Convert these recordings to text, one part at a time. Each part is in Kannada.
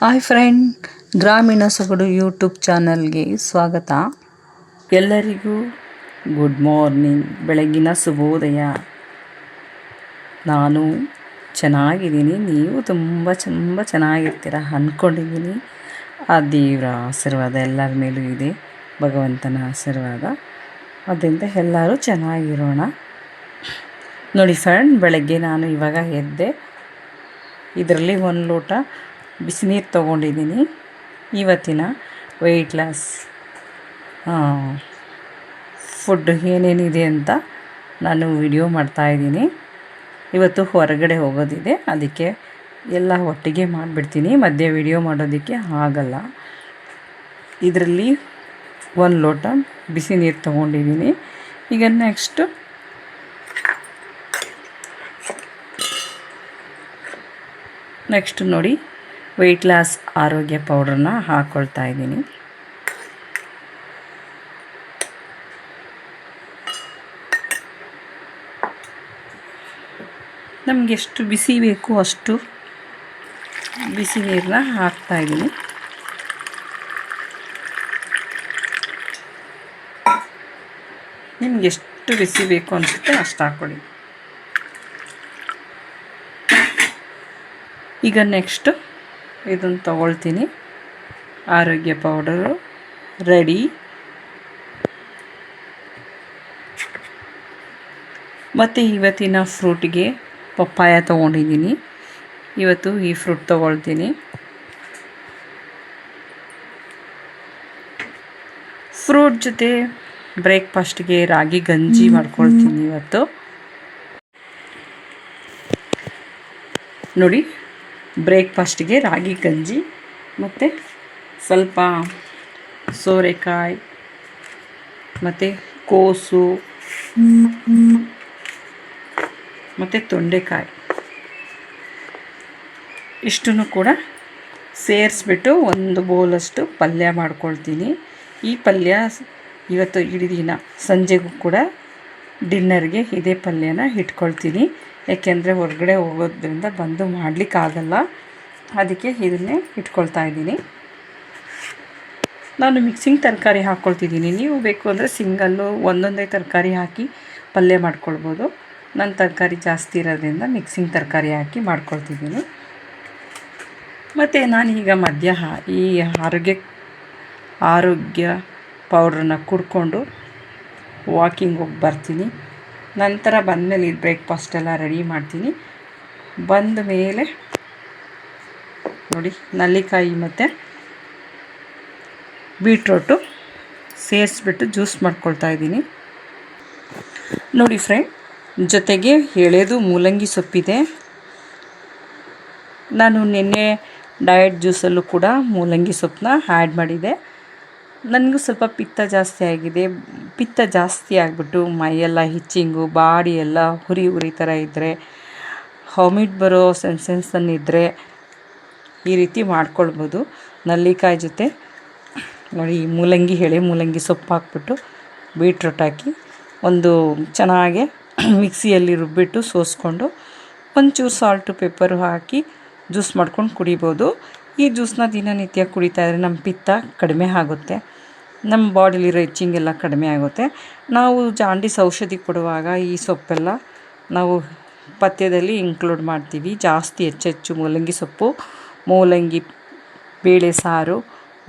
ಹಾಯ್ ಫ್ರೆಂಡ್, ಗ್ರಾಮೀಣ ಸೊಗಡು ಯೂಟ್ಯೂಬ್ ಚಾನಲ್ಗೆ ಸ್ವಾಗತ. ಎಲ್ಲರಿಗೂ ಗುಡ್ ಮಾರ್ನಿಂಗ್, ಬೆಳಗಿನ ಶುಭೋದಯ. ನಾನು ಚೆನ್ನಾಗಿದ್ದೀನಿ, ನೀವು ತುಂಬ ಚೆನ್ನಾಗಿರ್ತೀರ ಅಂದ್ಕೊಂಡಿದ್ದೀನಿ. ಆ ದೇವರ ಆಶೀರ್ವಾದ ಎಲ್ಲರ ಮೇಲೂ ಇದೆ, ಭಗವಂತನ ಆಶೀರ್ವಾದ. ಅದರಿಂದ ಎಲ್ಲರೂ ಚೆನ್ನಾಗಿರೋಣ. ನೋಡಿ ಫ್ರೆಂಡ್, ಬೆಳಗ್ಗೆ ನಾನು ಇವಾಗ ಎದ್ದೆ. ಇದರಲ್ಲಿ 1 ಲೋಟ ಬಿಸಿನೀರು ತೊಗೊಂಡಿದ್ದೀನಿ. ಇವತ್ತಿನ ವೆಯ್ಟ್ ಲಾಸ್ ಫುಡ್ ಏನೇನಿದೆ ಅಂತ ನಾನು ವಿಡಿಯೋ ಮಾಡ್ತಾಯಿದ್ದೀನಿ. ಇವತ್ತು ಹೊರಗಡೆ ಹೋಗೋದಿದೆ, ಅದಕ್ಕೆ ಎಲ್ಲ ಒಟ್ಟಿಗೆ ಮಾಡಿಬಿಡ್ತೀನಿ. ಮಧ್ಯೆ ವಿಡಿಯೋ ಮಾಡೋದಕ್ಕೆ ಆಗಲ್ಲ. ಇದರಲ್ಲಿ 1 ಲೋಟ ಬಿಸಿ ನೀರು ತೊಗೊಂಡಿದ್ದೀನಿ. ಈಗ ನೆಕ್ಸ್ಟ್ ನೋಡಿ, ವೆಯ್ಟ್ ಲಾಸ್ ಆರೋಗ್ಯ ಪೌಡ್ರನ್ನ ಹಾಕ್ಕೊಳ್ತಾ ಇದ್ದೀನಿ. ನಮಗೆ ಎಷ್ಟು ಬಿಸಿ ಬೇಕು ಅಷ್ಟು ಬಿಸಿ ನೀರನ್ನ ಹಾಕ್ತಾಯಿದ್ದೀನಿ. ನಿಮ್ಗೆ ಎಷ್ಟು ಬಿಸಿ ಬೇಕು ಅನಿಸುತ್ತೆ ಅಷ್ಟು ಹಾಕ್ಕೊಳ್ಳಿ. ಈಗ ನೆಕ್ಸ್ಟು ಇದನ್ನು ತಗೊಳ್ತೀನಿ. ಆರೋಗ್ಯ ಪೌಡರು ರೆಡಿ. ಮತ್ತು ಇವತ್ತಿನ ಫ್ರೂಟಿಗೆ ಪಪ್ಪಾಯ ತೊಗೊಂಡಿದ್ದೀನಿ. ಇವತ್ತು ಈ ಫ್ರೂಟ್ ತೊಗೊಳ್ತೀನಿ. ಫ್ರೂಟ್ ಜೊತೆ ಬ್ರೇಕ್ಫಾಸ್ಟ್ಗೆ ರಾಗಿ ಗಂಜಿ ಮಾಡ್ಕೊಳ್ತೀನಿ ಇವತ್ತು. ನೋಡಿ, ಬ್ರೇಕ್ಫಾಸ್ಟ್ಗೆ ರಾಗಿ ಗಂಜಿ ಮತ್ತು ಸ್ವಲ್ಪ ಸೋರೆಕಾಯಿ ಮತ್ತು ಕೋಸು ಮತ್ತು ತೊಂಡೆಕಾಯಿ ಇಷ್ಟನ್ನು ಕೂಡ ಸೇರಿಸ್ಬಿಟ್ಟು ಒಂದು ಬೌಲಷ್ಟು ಪಲ್ಯ ಮಾಡ್ಕೊಳ್ತೀನಿ. ಈ ಪಲ್ಯ ಇವತ್ತು ಇಡೀ ದಿನ ಸಂಜೆಗೂ ಕೂಡ ಡಿನ್ನರ್ಗೆ ಇದೇ ಪಲ್ಯನ ಇಟ್ಕೊಳ್ತೀನಿ. ಯಾಕೆಂದರೆ ಹೊರಗಡೆ ಹೋಗೋದ್ರಿಂದ ಬಂದು ಮಾಡಲಿಕ್ಕಾಗಲ್ಲ, ಅದಕ್ಕೆ ಇದನ್ನೇ ಇಟ್ಕೊಳ್ತಾ ಇದ್ದೀನಿ. ನಾನು ಮಿಕ್ಸಿಂಗ್ ತರಕಾರಿ ಹಾಕ್ಕೊಳ್ತಿದ್ದೀನಿ. ನೀವು ಬೇಕು ಅಂದರೆ ಸಿಂಗಲ್ಲು ಒಂದೊಂದೇ ತರಕಾರಿ ಹಾಕಿ ಪಲ್ಯ ಮಾಡ್ಕೊಳ್ಬೋದು. ನನ್ನ ತರಕಾರಿ ಜಾಸ್ತಿ ಇರೋದ್ರಿಂದ ಮಿಕ್ಸಿಂಗ್ ತರಕಾರಿ ಹಾಕಿ ಮಾಡ್ಕೊಳ್ತಿದ್ದೀನಿ. ಮತ್ತು ನಾನೀಗ ಮಧ್ಯ ಈ ಆರೋಗ್ಯ ಪೌಡ್ರನ್ನ ಕುಡ್ಕೊಂಡು ವಾಕಿಂಗ್ ಹೋಗಿ ಬರ್ತೀನಿ. ನಂತರ ಬಂದಮೇಲೆ ಇದು ಬ್ರೇಕ್ಫಾಸ್ಟ್ ಎಲ್ಲ ರೆಡಿ ಮಾಡ್ತೀನಿ. ಬಂದ ಮೇಲೆ ನೋಡಿ, ನಲ್ಲಿಕಾಯಿ ಮತ್ತು ಬೀಟ್ರೋಟು ಸೇರಿಸ್ಬಿಟ್ಟು ಜ್ಯೂಸ್ ಮಾಡ್ಕೊಳ್ತಾ ಇದ್ದೀನಿ. ನೋಡಿ ಫ್ರೆಂಡ್, ಜೊತೆಗೆ ಎಳೆದು ಮೂಲಂಗಿ ಸೊಪ್ಪಿದೆ. ನಾನು ನಿನ್ನೆ ಡಯಟ್ ಜ್ಯೂಸಲ್ಲೂ ಕೂಡ ಮೂಲಂಗಿ ಸೊಪ್ಪನ್ನ ಆ್ಯಡ್ ಮಾಡಿದೆ. ನನಗೂ ಸ್ವಲ್ಪ ಪಿತ್ತ ಜಾಸ್ತಿ ಆಗಿದೆ. ಪಿತ್ತ ಜಾಸ್ತಿ ಆಗಿಬಿಟ್ಟು ಮೈಯೆಲ್ಲ ಹಿಚ್ಚಿಂಗು, ಬಾಡಿ ಎಲ್ಲ ಉರಿ ಥರ ಇದ್ದರೆ, ವಾಮಿಟ್ ಬರೋ ಸೆನ್ಸೇಷನ್ ಇದ್ದರೆ ಈ ರೀತಿ ಮಾಡ್ಕೊಳ್ಬೋದು. ನಲ್ಲಿಕಾಯಿ ಜೊತೆ ನೋಡಿ, ಎಳೆ ಮೂಲಂಗಿ ಸೊಪ್ಪು ಹಾಕ್ಬಿಟ್ಟು ಬೀಟ್ರೋಟ್ ಹಾಕಿ ಒಂದು ಚೆನ್ನಾಗೆ ಮಿಕ್ಸಿಯಲ್ಲಿ ರುಬ್ಬಿಟ್ಟು ಸೋಸ್ಕೊಂಡು ಒಂಚೂರು ಸಾಲ್ಟು ಪೆಪ್ಪರು ಹಾಕಿ ಜ್ಯೂಸ್ ಮಾಡ್ಕೊಂಡು ಕುಡಿಬೋದು. ಈ ಜ್ಯೂಸನ್ನ ದಿನನಿತ್ಯ ಕುಡಿತಾಯಿದ್ರೆ ನಮ್ಮ ಪಿತ್ತ ಕಡಿಮೆ ಆಗುತ್ತೆ, ನಮ್ಮ ಬಾಡಿಲಿರೋ ಇಚ್ಚಿಂಗೆಲ್ಲ ಕಡಿಮೆ ಆಗುತ್ತೆ. ನಾವು ಜಾಂಡೀಸ್ ಔಷಧಿ ಕೊಡುವಾಗ ಈ ಸೊಪ್ಪೆಲ್ಲ ನಾವು ಪಥ್ಯದಲ್ಲಿ ಇನ್ಕ್ಲೂಡ್ ಮಾಡ್ತೀವಿ. ಜಾಸ್ತಿ ಹೆಚ್ಚೆಚ್ಚು ಮೂಲಂಗಿ ಸೊಪ್ಪು, ಮೂಲಂಗಿ ಬೇಳೆ ಸಾರು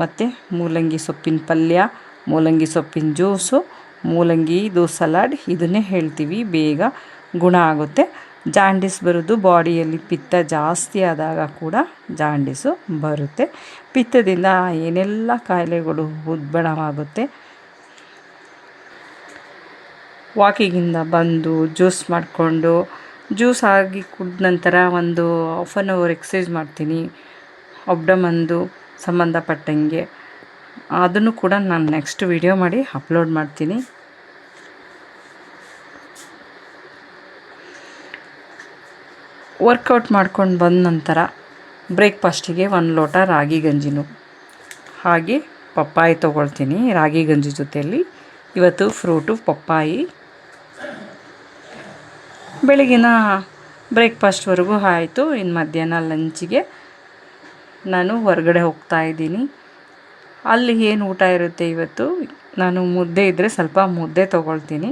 ಮತ್ತು ಮೂಲಂಗಿ ಸೊಪ್ಪಿನ ಪಲ್ಯ, ಮೂಲಂಗಿ ಸೊಪ್ಪಿನ ಜ್ಯೂಸು, ಮೂಲಂಗಿದು ಸಲಾಡ್, ಇದನ್ನೇ ಹೇಳ್ತೀವಿ. ಬೇಗ ಗುಣ ಆಗುತ್ತೆ. ಜಾಂಡೀಸ್ ಬರೋದು ಬಾಡಿಯಲ್ಲಿ ಪಿತ್ತ ಜಾಸ್ತಿ ಆದಾಗ ಕೂಡ ಜಾಂಡೀಸು ಬರುತ್ತೆ. ಪಿತ್ತದಿಂದ ಏನೆಲ್ಲ ಕಾಯಿಲೆಗಳು ಉದ್ಭವವಾಗುತ್ತೆ. ವಾಕಿಂಗಿಂದ ಬಂದು ಜ್ಯೂಸ್ ಮಾಡಿಕೊಂಡು, ಜ್ಯೂಸ್ ಆಗಿ ಕುಡಿದ ನಂತರ ಒಂದು 1/2 hour ಎಕ್ಸಸೈಸ್ ಮಾಡ್ತೀನಿ, ಅಬ್ಡಮನ್ದು ಸಂಬಂಧಪಟ್ಟಂಗೆ. ಅದನ್ನು ಕೂಡ ನಾನು ನೆಕ್ಸ್ಟ್ ವಿಡಿಯೋ ಮಾಡಿ ಅಪ್ಲೋಡ್ ಮಾಡ್ತೀನಿ. ವರ್ಕೌಟ್ ಮಾಡ್ಕೊಂಡು ಬಂದ ನಂತರ ಬ್ರೇಕ್ಫಾಸ್ಟಿಗೆ 1 ಲೋಟ ರಾಗಿ ಗಂಜಿನೂ ಹಾಗೆ ಪಪ್ಪಾಯಿ ತೊಗೊಳ್ತೀನಿ ರಾಗಿ ಗಂಜಿ ಜೊತೆಯಲ್ಲಿ. ಇವತ್ತು ಫ್ರೂಟು ಪಪ್ಪಾಯಿ. ಬೆಳಗಿನ ಬ್ರೇಕ್ಫಾಸ್ಟ್ವರೆಗೂ ಆಯಿತು. ಇನ್ನು ಮಧ್ಯಾಹ್ನ ಲಂಚಿಗೆ ನಾನು ಹೊರಗಡೆ ಹೋಗ್ತಾ ಇದ್ದೀನಿ. ಅಲ್ಲಿ ಏನು ಊಟ ಇರುತ್ತೆ ಇವತ್ತು, ನಾನು ಮುದ್ದೆ ಇದ್ದರೆ ಸ್ವಲ್ಪ ಮುದ್ದೆ ತೊಗೊಳ್ತೀನಿ.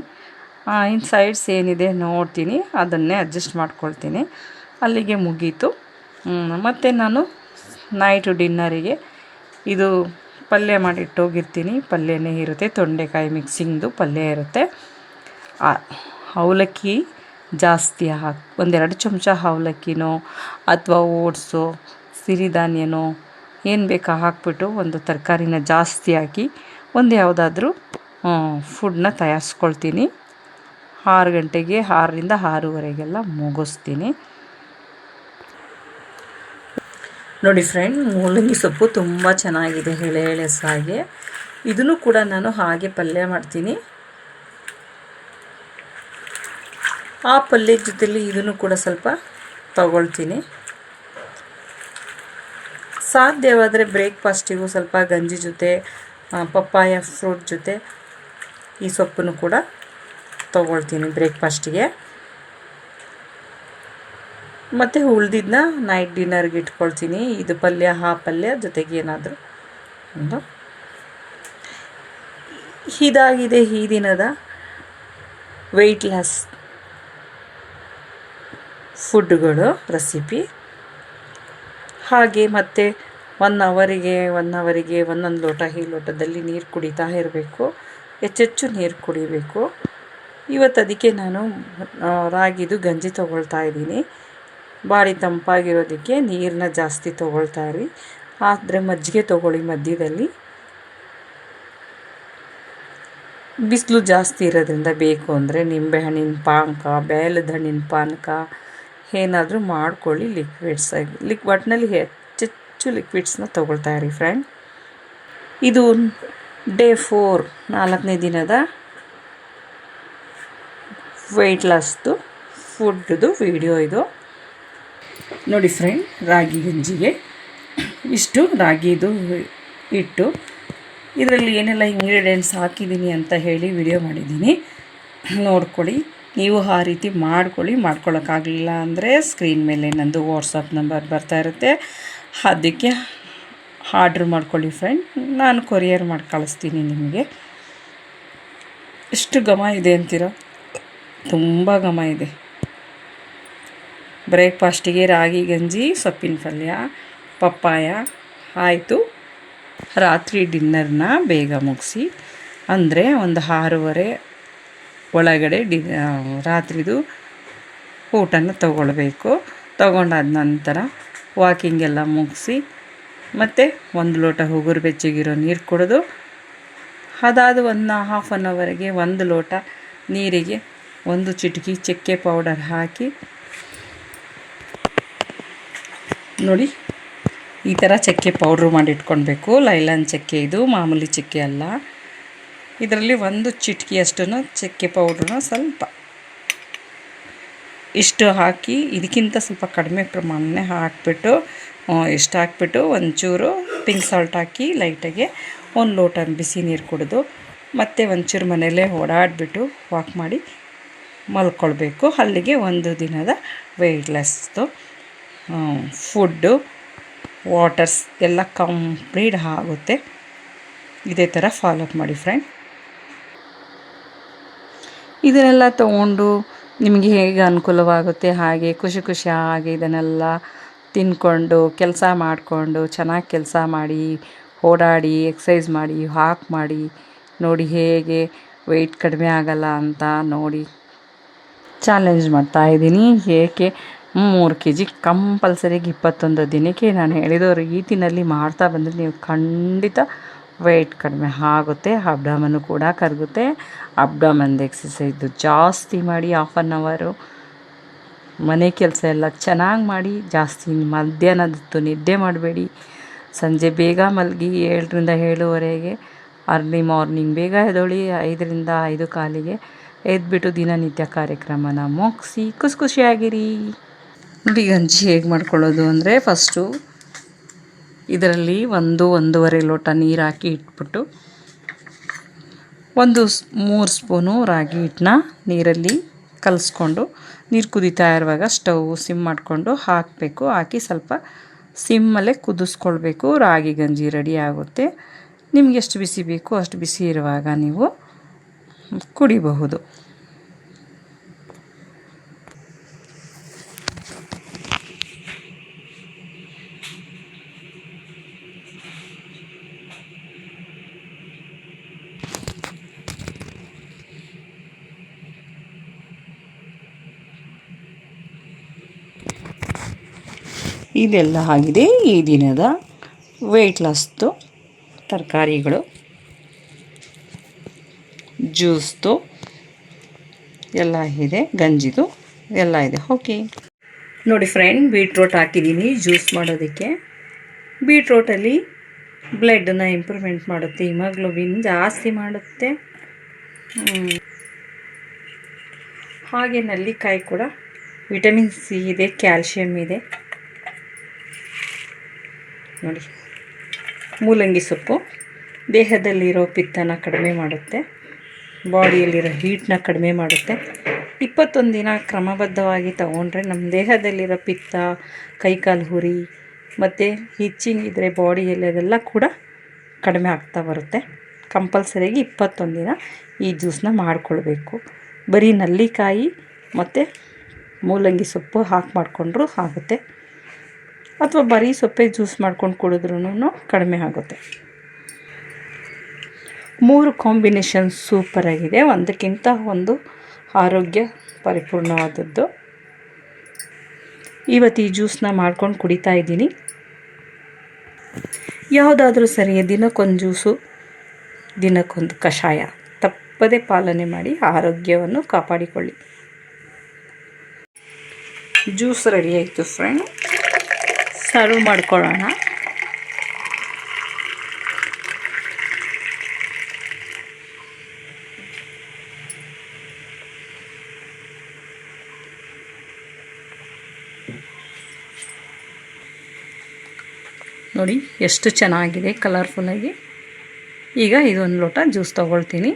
ಇನ್ನು ಸೈಡ್ಸ್ ಏನಿದೆ ನೋಡ್ತೀನಿ, ಅದನ್ನೇ ಅಡ್ಜಸ್ಟ್ ಮಾಡ್ಕೊಳ್ತೀನಿ. ಅಲ್ಲಿಗೆ ಮುಗೀತು. ಮತ್ತು ನಾನು ನೈಟು ಡಿನ್ನರಿಗೆ ಇದು ಪಲ್ಯ ಮಾಡಿಟ್ಟೋಗಿರ್ತೀನಿ. ಪಲ್ಯನೇ ಇರುತ್ತೆ, ತೊಂಡೆಕಾಯಿ ಮಿಕ್ಸಿಂಗ್ದು ಪಲ್ಯ ಇರುತ್ತೆ. ಅವಲಕ್ಕಿ ಜಾಸ್ತಿ ಒಂದೆರಡು ಚಮಚ ಅವಲಕ್ಕಿನೋ ಅಥವಾ ಓಟ್ಸೋ ಸಿರಿಧಾನ್ಯನೋ ಏನು ಬೇಕಾ ಹಾಕ್ಬಿಟ್ಟು ಒಂದು ತರಕಾರಿನ ಜಾಸ್ತಿ ಹಾಕಿ ಒಂದು ಯಾವುದಾದ್ರೂ ಫುಡ್ನ ತಯಾರಿಸ್ಕೊಳ್ತೀನಿ. 6 ಗಂಟೆಗೆ 6ರಿಂದ 6:30 ಮುಗಿಸ್ತೀನಿ. ನೋಡಿ ಫ್ರೆಂಡ್, ಮೂಲಂಗಿ ಸೊಪ್ಪು ತುಂಬ ಚೆನ್ನಾಗಿದೆ, ಎಳೆ ಸಾಗೆ. ಇದನ್ನು ಕೂಡ ನಾನು ಹಾಗೆ ಪಲ್ಯ ಮಾಡ್ತೀನಿ. ಆ ಪಲ್ಯದ ಜೊತೆಲಿ ಇದನ್ನು ಕೂಡ ಸ್ವಲ್ಪ ತಗೊಳ್ತೀನಿ. ಸಾಧ್ಯವಾದರೆ ಬ್ರೇಕ್ಫಾಸ್ಟಿಗೂ ಸ್ವಲ್ಪ ಗಂಜಿ ಜೊತೆ ಪಪ್ಪಾಯ ಫ್ರೂಟ್ ಜೊತೆ ಈ ಸೊಪ್ಪನ್ನು ಕೂಡ ತಗೊಳ್ತೀನಿ ಬ್ರೇಕ್ಫಾಸ್ಟಿಗೆ. ಮತ್ತು ಉಳ್ದಿದ್ದನ್ನ ನೈಟ್ ಡಿನ್ನರ್ಗೆ ಇಟ್ಕೊಳ್ತೀನಿ. ಇದು ಪಲ್ಯ ಆ ಪಲ್ಯ ಜೊತೆಗೆ ಏನಾದರೂ ಒಂದು. ಇದಾಗಿದೆ ಈ ದಿನದ ವೆಯ್ಟ್ ಲಾಸ್ ಫುಡ್ಗಳು ರೆಸಿಪಿ. ಹಾಗೆ ಮತ್ತು 1 ಅವರಿಗೆ ಒಂದೊಂದು ಲೋಟ ಈ ಲೋಟದಲ್ಲಿ ನೀರು ಕುಡಿತಾ ಇರಬೇಕು. ಹೆಚ್ಚೆಚ್ಚು ನೀರು ಕುಡಿಬೇಕು. ಇವತ್ತು ಅದಕ್ಕೆ ನಾನು ರಾಗಿದು ಗಂಜಿ ತೊಗೊಳ್ತಾ ಇದ್ದೀನಿ. ಬಾಡಿ ತಂಪಾಗಿರೋದಕ್ಕೆ ನೀರನ್ನ ಜಾಸ್ತಿ ತೊಗೊಳ್ತಾ ಇರಿ. ಆದರೆ ಮಜ್ಜಿಗೆ ತೊಗೊಳ್ಳಿ ಮಧ್ಯದಲ್ಲಿ. ಬಿಸಿಲು ಜಾಸ್ತಿ ಇರೋದ್ರಿಂದ ಬೇಕು ಅಂದರೆ ನಿಂಬೆಹಣ್ಣಿನ ಪಾನಕ, ಬೇಲದ ಹಣ್ಣಿನ ಪಾನಕ ಏನಾದರೂ ಮಾಡ್ಕೊಳ್ಳಿ. ಒಟ್ಟಿನಲ್ಲಿ ಹೆಚ್ಚೆಚ್ಚು ಲಿಕ್ವಿಡ್ಸ್ನ ತೊಗೊಳ್ತಾ ಇರಿ ಫ್ರೆಂಡ್. ಇದು ಡೇ 4 4ನೇ ದಿನದ ವೆಯ್ಟ್ ಲಾಸ್ದು ಫುಡ್ದು ವಿಡಿಯೋ ಇದು. ನೋಡಿ ಫ್ರೆಂಡ್, ರಾಗಿ ಗಂಜಿಗೆ ಇಷ್ಟು ರಾಗಿದು ಹಿಟ್ಟು, ಇದರಲ್ಲಿ ಏನೆಲ್ಲ ಇಂಗ್ರೀಡಿಯೆಂಟ್ಸ್ ಹಾಕಿದ್ದೀನಿ ಅಂತ ಹೇಳಿ ವಿಡಿಯೋ ಮಾಡಿದ್ದೀನಿ, ನೋಡ್ಕೊಳ್ಳಿ. ನೀವು ಆ ರೀತಿ ಮಾಡ್ಕೊಳ್ಳೋಕ್ಕಾಗಲಿಲ್ಲ ಅಂದರೆ ಸ್ಕ್ರೀನ್ ಮೇಲೆ ನಂದು ವಾಟ್ಸಪ್ ನಂಬರ್ ಬರ್ತಾ ಇರುತ್ತೆ, ಅದಕ್ಕೆ ಆರ್ಡ್ರ್ ಮಾಡ್ಕೊಳ್ಳಿ ಫ್ರೆಂಡ್. ನಾನು ಕೊರಿಯರ್ ಮಾಡಿ ಕಳಿಸ್ತೀನಿ ನಿಮಗೆ. ಎಷ್ಟು ಘಮ ಇದೆ ಅಂತೀರೋ, ತುಂಬ ಘಮ ಇದೆ. ಬ್ರೇಕ್ಫಾಸ್ಟಿಗೆ ರಾಗಿ ಗಂಜಿ, ಸೊಪ್ಪಿನ ಪಲ್ಯ, ಪಪ್ಪಾಯ ಆಯಿತು. ರಾತ್ರಿ ಡಿನ್ನರ್ನ ಬೇಗ ಮುಗಿಸಿ, ಅಂದರೆ ಒಂದು 6:30 ಒಳಗಡೆ ರಾತ್ರಿದು ಊಟನ ತಗೊಳ್ಬೇಕು. ತಗೊಂಡಾದ ನಂತರ ವಾಕಿಂಗೆಲ್ಲ ಮುಗಿಸಿ ಮತ್ತು 1 ಲೋಟ ಉಗುರು ಬೆಚ್ಚಗಿರೋ ನೀರು ಕುಡಿದು, ಅದಾದ 1.5 ಅವರ್ಗೆ 1 ಲೋಟ ನೀರಿಗೆ 1 ಚಿಟಿಕೆ ಚಕ್ಕೆ ಪೌಡರ್ ಹಾಕಿ, ನೋಡಿ ಈ ಥರ ಚಕ್ಕೆ ಪೌಡ್ರು ಮಾಡಿಟ್ಕೊಳ್ಬೇಕು. ಲೈಲಾನ್ ಚಕ್ಕೆ, ಇದು ಮಾಮೂಲಿ ಚಕ್ಕೆ ಅಲ್ಲ. ಇದರಲ್ಲಿ 1 ಚಿಟಿಕೆಯಷ್ಟು ಚಕ್ಕೆ ಪೌಡ್ರನ್ನ ಸ್ವಲ್ಪ ಇಷ್ಟು ಹಾಕಿ, ಇದಕ್ಕಿಂತ ಸ್ವಲ್ಪ ಕಡಿಮೆ ಪ್ರಮಾಣನೇ ಹಾಕಿಬಿಟ್ಟು, ಇಷ್ಟು ಹಾಕ್ಬಿಟ್ಟು ಒಂಚೂರು ಪಿಂಕ್ ಸಾಲ್ಟ್ ಹಾಕಿ ಲೈಟಾಗೆ 1 ಲೋಟ ಬಿಸಿ ನೀರು ಕುಡಿದು, ಮತ್ತು ಒಂಚೂರು ಮನೆಯಲ್ಲೇ ಓಡಾಡಿಬಿಟ್ಟು ವಾಕ್ ಮಾಡಿ ಮಲ್ಕೊಳ್ಬೇಕು. ಅಲ್ಲಿಗೆ ಒಂದು ದಿನದ ವೆಯ್ಟ್ ಲಾಸ್ದು ಫುಡ್ಡು, ವಾಟರ್ಸ್ ಎಲ್ಲ ಕಂಪ್ಲೀಟ್ ಆಗುತ್ತೆ. ಇದೇ ಥರ ಫಾಲೋಅಪ್ ಮಾಡಿ ಫ್ರೆಂಡ್. ಇದನ್ನೆಲ್ಲ ತೊಗೊಂಡು ನಿಮಗೆ ಹೇಗೆ ಅನುಕೂಲವಾಗುತ್ತೆ ಹಾಗೆ ಖುಷಿಯಾಗಿ ಇದನ್ನೆಲ್ಲ ತಿಂದ್ಕೊಂಡು ಕೆಲಸ ಮಾಡಿಕೊಂಡು ಚೆನ್ನಾಗಿ ಕೆಲಸ ಮಾಡಿ, ಓಡಾಡಿ, ಎಕ್ಸಸೈಸ್ ಮಾಡಿ, ವಾಕ್ ಮಾಡಿ ನೋಡಿ ಹೇಗೆ ವೆಯ್ಟ್ ಕಡಿಮೆ ಆಗಲ್ಲ ಅಂತ ನೋಡಿ ಚಾಲೆಂಜ್ ಮಾಡ್ತಾಯಿದ್ದೀನಿ. ಏಕೆ 3 kg ಕಂಪಲ್ಸರಿಗೆ 21 ದಿನಕ್ಕೆ ನಾನು ಹೇಳಿದ ರೀತಿಯಲ್ಲಿ ಮಾಡ್ತಾ ಬಂದರೆ ನೀವು ಖಂಡಿತ ವೆಯ್ಟ್ ಕಡಿಮೆ ಆಗುತ್ತೆ. ಅಬ್ಡಮನ್ನು ಕೂಡ ಕರಗುತ್ತೆ. ಅಬ್ಡಮನ್ದು ಎಕ್ಸಸೈಸು ಜಾಸ್ತಿ ಮಾಡಿ, 1/2 ಅವರು ಮನೆ ಕೆಲಸ ಎಲ್ಲ ಚೆನ್ನಾಗಿ ಮಾಡಿ. ಜಾಸ್ತಿ ಮಧ್ಯಾಹ್ನದತ್ತು ನಿದ್ದೆ ಮಾಡಬೇಡಿ. ಸಂಜೆ ಬೇಗ ಮಲಗಿ 7ರಿಂದ 7:30 ಅರ್ಲಿ ಮಾರ್ನಿಂಗ್ ಬೇಗ ಎದ್ದೇಳಿ 5ರಿಂದ 5:15 ಎದ್ಬಿಟ್ಟು ದಿನನಿತ್ಯ ಕಾರ್ಯಕ್ರಮನ ಮುಗಿಸಿ ಖುಷಿಯಾಗಿರಿ. ನೋಡಿ ಗಂಜಿ ಹೇಗೆ ಮಾಡ್ಕೊಳ್ಳೋದು ಅಂದರೆ, ಫಸ್ಟು ಇದರಲ್ಲಿ 1-1.5 ಲೋಟ ನೀರು ಹಾಕಿ ಇಟ್ಬಿಟ್ಟು 3 ಸ್ಪೂನು ರಾಗಿ ಹಿಟ್ಟನ್ನ ನೀರಲ್ಲಿ ಕಲಿಸ್ಕೊಂಡು, ನೀರು ಕುದೀತಾ ಇರುವಾಗ ಸ್ಟವ್ ಸಿಮ್ ಮಾಡಿಕೊಂಡು ಹಾಕಬೇಕು. ಹಾಕಿ ಸ್ವಲ್ಪ ಸಿಮ್ಮಲ್ಲೇ ಕುದಿಸ್ಕೊಳ್ಬೇಕು. ರಾಗಿ ಗಂಜಿ ರೆಡಿ ಆಗುತ್ತೆ. ನಿಮ್ಗೆ ಎಷ್ಟು ಬಿಸಿ ಬೇಕು ಅಷ್ಟು ಬಿಸಿ ಇರುವಾಗ ನೀವು ಕುಡಿಬಹುದು. ಇದೆಲ್ಲ ಆಗಿದೆ ಈ ದಿನದ ವೆಯ್ಟ್ ಲಾಸ್ದು ತರಕಾರಿಗಳು. ಜ್ಯೂಸ್ದು ಎಲ್ಲ ಇದೆ, ಗಂಜಿದು ಎಲ್ಲ ಇದೆ. ಓಕೆ ನೋಡಿ ಫ್ರೆಂಡ್, ಬೀಟ್ರೋಟ್ ಹಾಕಿದ್ದೀನಿ ಜ್ಯೂಸ್ ಮಾಡೋದಕ್ಕೆ. ಬೀಟ್ರೋಟಲ್ಲಿ ಬ್ಲಡ್ಡನ್ನು ಇಂಪ್ರೂವ್ಮೆಂಟ್ ಮಾಡುತ್ತೆ, ಹಿಮೋಗ್ಲೋಬಿನ್ ಜಾಸ್ತಿ ಮಾಡುತ್ತೆ. ಹಾಗೆ ನೆಲ್ಲಿಕಾಯಿ ಕೂಡ ವಿಟಮಿನ್ ಸಿ ಇದೆ, ಕ್ಯಾಲ್ಶಿಯಂ ಇದೆ. ನೋಡಿ, ಮೂಲಂಗಿ ಸೊಪ್ಪು ದೇಹದಲ್ಲಿರೋ ಪಿತ್ತನ ಕಡಿಮೆ ಮಾಡುತ್ತೆ, ಬಾಡಿಯಲ್ಲಿರೋ ಹೀಟ್ನ ಕಡಿಮೆ ಮಾಡುತ್ತೆ. 21 ದಿನ ಕ್ರಮಬದ್ಧವಾಗಿ ತಗೊಂಡ್ರೆ ನಮ್ಮ ದೇಹದಲ್ಲಿರೋ ಪಿತ್ತ, ಕೈಕಾಲು ಹುರಿ ಮತ್ತು ಹಿಚ್ಚಿಂಗ್ ಇದ್ದರೆ ಬಾಡಿಯಲ್ಲಿ ಅದೆಲ್ಲ ಕೂಡ ಕಡಿಮೆ ಆಗ್ತಾ ಬರುತ್ತೆ. ಕಂಪಲ್ಸರಿಯಾಗಿ 21 ದಿನ ಈ ಜ್ಯೂಸನ್ನ ಮಾಡಿಕೊಳ್ಬೇಕು. ಬರೀ ನೆಲ್ಲಿಕಾಯಿ ಮತ್ತು ಮೂಲಂಗಿ ಸೊಪ್ಪು ಹಾಕಿ ಮಾಡಿಕೊಂಡ್ರೂ ಆಗುತ್ತೆ, ಅಥವಾ ಬರೀ ಸೊಪ್ಪೆ ಜ್ಯೂಸ್ ಮಾಡ್ಕೊಂಡು ಕುಡಿದ್ರೂ ಕಡಿಮೆ ಆಗುತ್ತೆ. 3 ಕಾಂಬಿನೇಷನ್ ಸೂಪರಾಗಿದೆ, ಒಂದಕ್ಕಿಂತ ಒಂದು ಆರೋಗ್ಯ ಪರಿಪೂರ್ಣವಾದದ್ದು. ಇವತ್ತು ಈ ಜ್ಯೂಸನ್ನ ಮಾಡ್ಕೊಂಡು ಕುಡಿತಾ ಇದ್ದೀನಿ. ಯಾವುದಾದ್ರೂ ಸರಿಯೇ, ದಿನಕ್ಕೊಂದು ಜ್ಯೂಸು, ದಿನಕ್ಕೊಂದು ಕಷಾಯ ತಪ್ಪದೇ ಪಾಲನೆ ಮಾಡಿ ಆರೋಗ್ಯವನ್ನು ಕಾಪಾಡಿಕೊಳ್ಳಿ. ಜ್ಯೂಸ್ ರೆಡಿ ಆಯಿತು ಫ್ರೆಂಡ್, ಸರ್ವ್ ಮಾಡ್ಕೊಳ್ಳೋಣ. ನೋಡಿ ಎಷ್ಟು ಚೆನ್ನಾಗಿದೆ ಕಲರ್ಫುಲ್ಲಾಗಿ. ಈಗ ಇದೊಂದು ಲೋಟ ಜ್ಯೂಸ್ ತೊಗೊಳ್ತೀನಿ.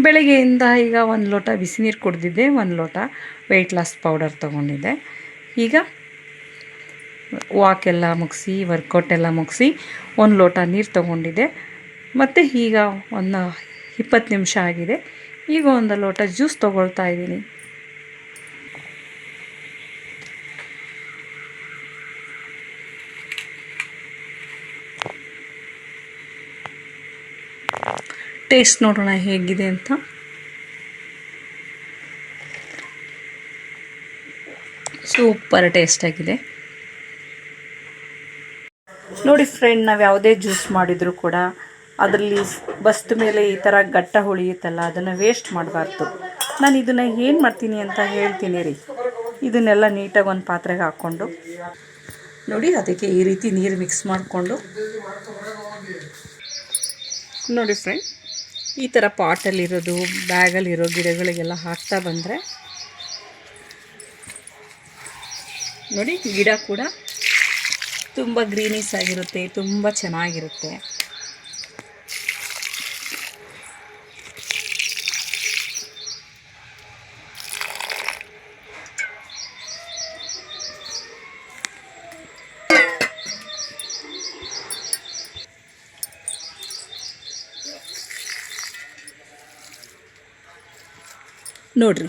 ಬೆಳಗ್ಗೆಯಿಂದ ಈಗ 1 ಲೋಟ ಬಿಸಿನೀರು ಕುಡಿದಿದ್ದೆ, 1 ಲೋಟ ವೆಯ್ಟ್ ಲಾಸ್ ಪೌಡರ್ ತೊಗೊಂಡಿದ್ದೆ. ಈಗ ವಾಕೆಲ್ಲ ಮುಗಿಸಿ, ವರ್ಕೌಟ್ ಎಲ್ಲ ಮುಗಿಸಿ 1 ಲೋಟ ನೀರು ತೊಗೊಂಡಿದ್ದೆ. ಮತ್ತು ಈಗ 20 ನಿಮಿಷ ಆಗಿದೆ. ಈಗ 1 ಲೋಟ ಜ್ಯೂಸ್ ತೊಗೊಳ್ತಾ ಇದ್ದೀನಿ. ಟೇಸ್ಟ್ ನೋಡೋಣ ಹೇಗಿದೆ ಅಂತ. ಸೂಪರ್ ಟೇಸ್ಟ್ ಆಗಿದೆ ನೋಡಿ ಫ್ರೆಂಡ್. ನಾವು ಯಾವುದೇ ಜ್ಯೂಸ್ ಮಾಡಿದರೂ ಕೂಡ ಅದರಲ್ಲಿ ಬಸ್ತು ಮೇಲೆ ಈ ಥರ ಗಟ್ಟ ಉಳಿಯುತ್ತಲ್ಲ, ಅದನ್ನು ವೇಸ್ಟ್ ಮಾಡಬಾರ್ದು. ನಾನು ಇದನ್ನು ಏನು ಮಾಡ್ತೀನಿ ಅಂತ ಹೇಳ್ತೀನಿ ರೀ. ಇದನ್ನೆಲ್ಲ ನೀಟಾಗಿ ಒಂದು ಪಾತ್ರೆಗೆ ಹಾಕ್ಕೊಂಡು ನೋಡಿ, ಅದಕ್ಕೆ ಈ ರೀತಿ ನೀರು ಮಿಕ್ಸ್ ಮಾಡಿಕೊಂಡು ನೋಡಿ ಫ್ರೆಂಡ್, ಈ ಥರ ಪಾಟಲ್ಲಿರೋದು, ಬ್ಯಾಗಲ್ಲಿರೋ ಗಿಡಗಳಿಗೆಲ್ಲ ಹಾಕ್ತಾ ಬಂದರೆ ನೋಡಿ, ಗಿಡ ಕೂಡ ತುಂಬ ಗ್ರೀನಿಸ್ ಆಗಿರುತ್ತೆ, ತುಂಬ ಚೆನ್ನಾಗಿರುತ್ತೆ. ನೋಡ್ರಿ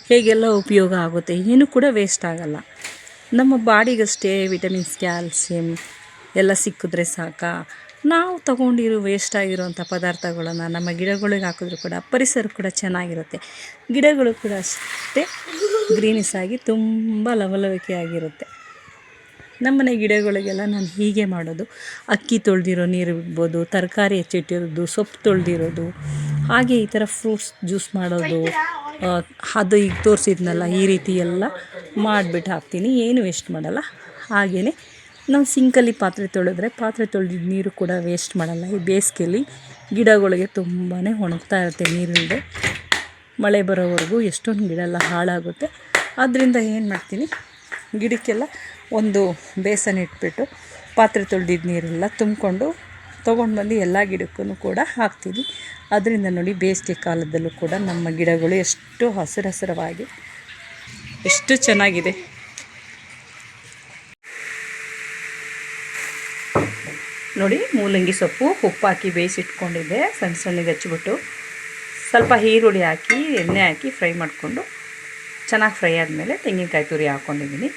ಹೇಗೆಲ್ಲ ಉಪಯೋಗ ಆಗುತ್ತೆ, ಏನೂ ಕೂಡ ವೇಸ್ಟ್ ಆಗಲ್ಲ. ನಮ್ಮ ಬಾಡಿಗಷ್ಟೇ ವಿಟಮಿನ್ಸ್, ಕ್ಯಾಲ್ಸಿಯಂ ಎಲ್ಲ ಸಿಕ್ಕಿದ್ರೆ ಸಾಕ. ನಾವು ತಗೊಂಡಿರೋ ವೇಸ್ಟ್ ಆಗಿರೋಂಥ ಪದಾರ್ಥಗಳನ್ನು ನಮ್ಮ ಗಿಡಗಳಿಗೆ ಹಾಕಿದ್ರೂ ಕೂಡ ಪರಿಸರ ಕೂಡ ಚೆನ್ನಾಗಿರುತ್ತೆ. ಗಿಡಗಳು ಕೂಡ ಅಷ್ಟೇ ಗ್ರೀನಿಸ್ ಆಗಿ ತುಂಬ ಲವಲವಿಕೆಯಾಗಿರುತ್ತೆ. ನಮ್ಮನೆ ಗಿಡಗಳಿಗೆಲ್ಲ ನಾನು ಹೀಗೆ ಮಾಡೋದು. ಅಕ್ಕಿ ತೊಳೆದಿರೋ ನೀರು ಇಡ್ಬೋದು, ತರಕಾರಿ ಹೆಚ್ಚಿಟ್ಟಿರೋದು, ಸೊಪ್ಪು ತೊಳೆದಿರೋದು, ಹಾಗೆ ಈ ಥರ ಫ್ರೂಟ್ಸ್ ಜ್ಯೂಸ್ ಮಾಡೋದು, ಅದು ಈಗ ತೋರಿಸಿದ್ನಲ್ಲ ಈ ರೀತಿ ಎಲ್ಲ ಮಾಡಿಬಿಟ್ಟು ಹಾಕ್ತೀನಿ, ಏನು ವೇಸ್ಟ್ ಮಾಡಲ್ಲ. ಹಾಗೆಯೇ ನಾವು ಸಿಂಕಲ್ಲಿ ಪಾತ್ರೆ ತೊಳೆದ್ರೆ ಪಾತ್ರೆ ತೊಳೆದಿದ್ದ ನೀರು ಕೂಡ ವೇಸ್ಟ್ ಮಾಡಲ್ಲ. ಈ ಬೇಸಿಗೆಯಲ್ಲಿ ಗಿಡಗಳಿಗೆ ತುಂಬಾ ಒಣಗ್ತಾ ಇರುತ್ತೆ ನೀರಿಲ್ಲದೆ. ಮಳೆ ಬರೋವರೆಗೂ ಎಷ್ಟೊಂದು ಗಿಡ ಎಲ್ಲ ಹಾಳಾಗುತ್ತೆ. ಆದ್ದರಿಂದ ಏನು ಮಾಡ್ತೀನಿ, ಗಿಡಕ್ಕೆಲ್ಲ ಒಂದು ಬೇಸನ್ ಇಟ್ಬಿಟ್ಟು ಪಾತ್ರೆ ತೊಳೆದಿದ್ದ ನೀರೆಲ್ಲ ತುಂಬಿಕೊಂಡು ತೊಗೊಂಡು ಬಂದು ಎಲ್ಲ ಗಿಡಕ್ಕೂ ಕೂಡ ಹಾಕ್ತೀನಿ. ಅದರಿಂದ ನೋಡಿ, ಬೇಸಿಗೆ ಕಾಲದಲ್ಲೂ ಕೂಡ ನಮ್ಮ ಗಿಡಗಳು ಎಷ್ಟು ಹಸಿರವಾಗಿ ಎಷ್ಟು ಚೆನ್ನಾಗಿದೆ. ನೋಡಿ ಮೂಲಂಗಿ ಸೊಪ್ಪು ಉಪ್ಪು ಹಾಕಿ ಬೇಯಿಸಿಟ್ಕೊಂಡಿದ್ದೆ, ಸಣ್ಣ ಸಣ್ಣಗೆ ಹಚ್ಚಿಬಿಟ್ಟು ಸ್ವಲ್ಪ ಈರುಳ್ಳಿ ಹಾಕಿ ಎಣ್ಣೆ ಹಾಕಿ ಫ್ರೈ ಮಾಡಿಕೊಂಡು ಚೆನ್ನಾಗಿ ಫ್ರೈ ಆದಮೇಲೆ ತೆಂಗಿನಕಾಯಿ ತುರಿ ಹಾಕ್ಕೊಂಡಿದ್ದೀನಿ.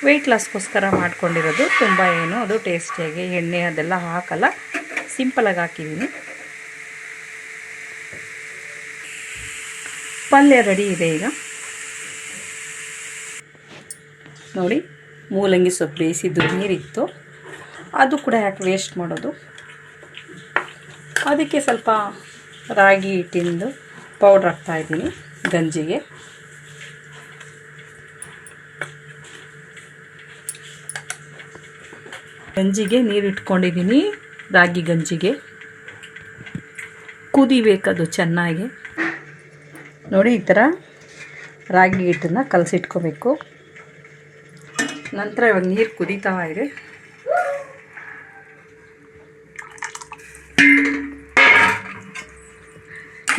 ವೆಯ್ಟ್ ಲಾಸ್ಗೋಸ್ಕರ ಮಾಡ್ಕೊಂಡಿರೋದು, ತುಂಬ ಏನು ಅದು ಟೇಸ್ಟಿಯಾಗಿ ಎಣ್ಣೆ ಅದೆಲ್ಲ ಹಾಕಲ್ಲ, ಸಿಂಪಲಾಗಿ ಹಾಕಿದ್ದೀನಿ. ಪಲ್ಯ ರೆಡಿ ಇದೆ. ಈಗ ನೋಡಿ ಮೂಲಂಗಿ ಸೊಪ್ಪು ಬೇಯಿಸಿದ್ದು ನೀರಿತ್ತು, ಅದು ಕೂಡ ಯಾಕೆ ವೇಸ್ಟ್ ಮಾಡೋದು. ಅದಕ್ಕೆ ಸ್ವಲ್ಪ ರಾಗಿ ಹಿಟ್ಟಿಂದು ಪೌಡ್ರ್ ಹಾಕ್ತಾಯಿದ್ದೀನಿ ಗಂಜಿಗೆ. ನೀರು ಇಟ್ಕೊಂಡಿದ್ದೀನಿ, ರಾಗಿ ಗಂಜಿಗೆ ಕುದಿಬೇಕದು ಚೆನ್ನಾಗಿ. ನೋಡಿ ಈ ಥರ ರಾಗಿ ಹಿಟ್ಟನ್ನು ಕಲಸಿಟ್ಕೋಬೇಕು. ನಂತರ ಇವಾಗ ನೀರು ಕುದೀತಾ ಇದೆ.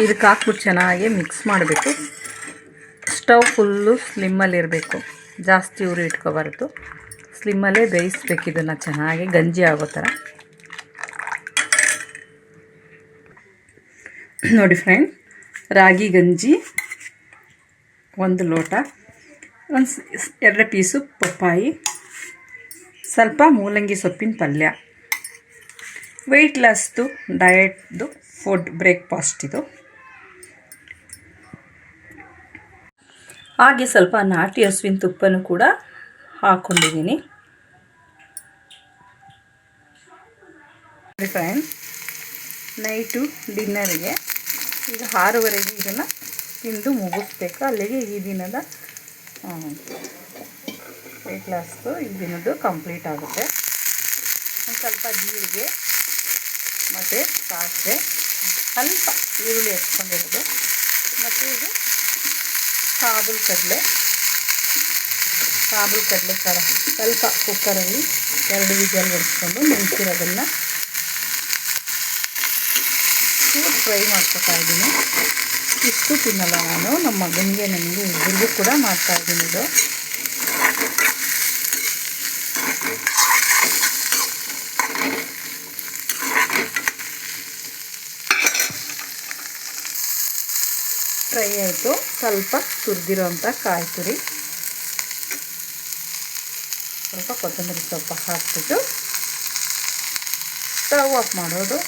ಇದಕ್ಕೆ ಹಾಕ್ಬಿಟ್ಟು ಚೆನ್ನಾಗಿ ಮಿಕ್ಸ್ ಮಾಡಬೇಕು. ಸ್ಟವ್ ಫುಲ್ಲು ಸ್ಲಿಮ್ಮಲ್ಲಿರಬೇಕು, ಜಾಸ್ತಿ ಉರಿ ಇಟ್ಕೋಬಾರ್ದು, ಸ್ಲಿಮ್ಮಲ್ಲೇ ಬೇಯಿಸ್ಬೇಕು ಇದನ್ನು ಚೆನ್ನಾಗಿ ಗಂಜಿ ಆಗೋ ಥರ. ನೋಡಿ ಫ್ರೆಂಡ್, ರಾಗಿ ಗಂಜಿ 1 ಲೋಟ, 2 ಪೀಸು ಪಪ್ಪಾಯಿ, ಸ್ವಲ್ಪ ಮೂಲಂಗಿ ಸೊಪ್ಪಿನ ಪಲ್ಯ. ವೆಯ್ಟ್ ಲಾಸ್ದು ಡಯಟ್ದು ಫುಡ್ ಬ್ರೇಕ್ಫಾಸ್ಟ್ ಇದು. ಹಾಗೆ ಸ್ವಲ್ಪ ನಾಟಿ ಹಸುವಿನ ತುಪ್ಪನೂ ಕೂಡ ಹಾಕ್ಕೊಂಡಿದ್ದೀನಿ. ಫ್ರೆಂಡ್, ನೈಟು ಡಿನ್ನರಿಗೆ ಈಗ 6:30ಗೆ ಇದನ್ನು ತಿಂದು ಮುಗಿಸ್ಬೇಕು. ಅಲ್ಲಿಗೆ ಈ ದಿನದ ವೆಯ್ಟ್ ಲಾಸ್ದು ಈ ದಿನದ್ದು ಕಂಪ್ಲೀಟ್ ಆಗುತ್ತೆ. ಒಂದು ಸ್ವಲ್ಪ ಜೀರಿಗೆ ಮತ್ತು ಸಾಸಿವೆ, ಸ್ವಲ್ಪ ಈರುಳ್ಳಿ ಹಚ್ಕೊಂಡಿರೋದು, ಮತ್ತು ಇದು ಕಾಬೂಲ್ ಕಡಲೆ ಕಾಳು ಸ್ವಲ್ಪ ಕುಕ್ಕರಲ್ಲಿ 2 ವಿಜಲ್ ಹೊಡಿಸ್ಕೊಂಡು ನೆನೆಸಿರೋದನ್ನು ಫ್ರೈ ಮಾಡ್ಕೊತಾ ಇದ್ದೀನಿ. ಇಷ್ಟು ತಿನ್ನಲ್ಲ ನಾನು, ನಮ್ಮ ಮಗನಿಗೆ ನನಗೆ ಇಬ್ಬರಿಗೂ ಕೂಡ ಮಾಡ್ತಾಯಿದ್ದೀನಿ. ಇದು ಫ್ರೈ ಆಯಿತು. ಸ್ವಲ್ಪ ತುರಿದಿರೋಂಥ ಕಾಯಿ ತುರಿ, ಸ್ವಲ್ಪ ಕೊತ್ತಂಬರಿ ಸೊಪ್ಪು ಹಾಕ್ಬಿಟ್ಟು ಸ್ಟವ್ ಆಫ್ ಮಾಡೋದು.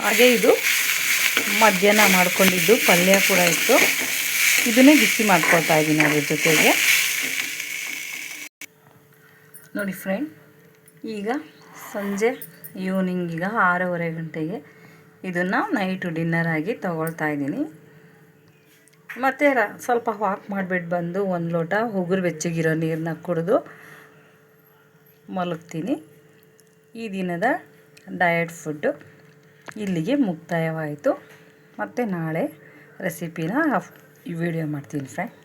ಹಾಗೆ ಇದು ಮಧ್ಯಾಹ್ನ ಮಾಡ್ಕೊಂಡಿದ್ದು ಪಲ್ಯ ಕೂಡ ಇತ್ತು, ಇದನ್ನೇ ಬಿಸಿ ಮಾಡ್ಕೊಳ್ತಾ ಇದ್ದೀನಿ ಅದ್ರ ಜೊತೆಗೆ. ನೋಡಿ ಫ್ರೆಂಡ್, ಈಗ ಸಂಜೆ ಈವ್ನಿಂಗ್ ಈಗ 6:30 ಗಂಟೆಗೆ ಇದನ್ನು ನೈಟು ಡಿನ್ನರ್ ಆಗಿ ತೊಗೊಳ್ತಾ ಇದ್ದೀನಿ. ಮತ್ತು ಸ್ವಲ್ಪ ವಾಕ್ ಮಾಡಿಬಿಟ್ಟು ಬಂದು 1 ಲೋಟ ಉಗುರು ಬೆಚ್ಚಗಿರೋ ನೀರನ್ನ ಕುಡಿದು ಮಲಗ್ತೀನಿ. ಈ ದಿನದ ಡಯಟ್ ಫುಡ್ಡು ಇಲ್ಲಿಗೆ ಮುಕ್ತಾಯವಾಯಿತು. ಮತ್ತು ನಾಳೆ ರೆಸಿಪಿನ ವಿಡಿಯೋ ಮಾಡ್ತೀನಿ ಫ್ರೆಂಡ್.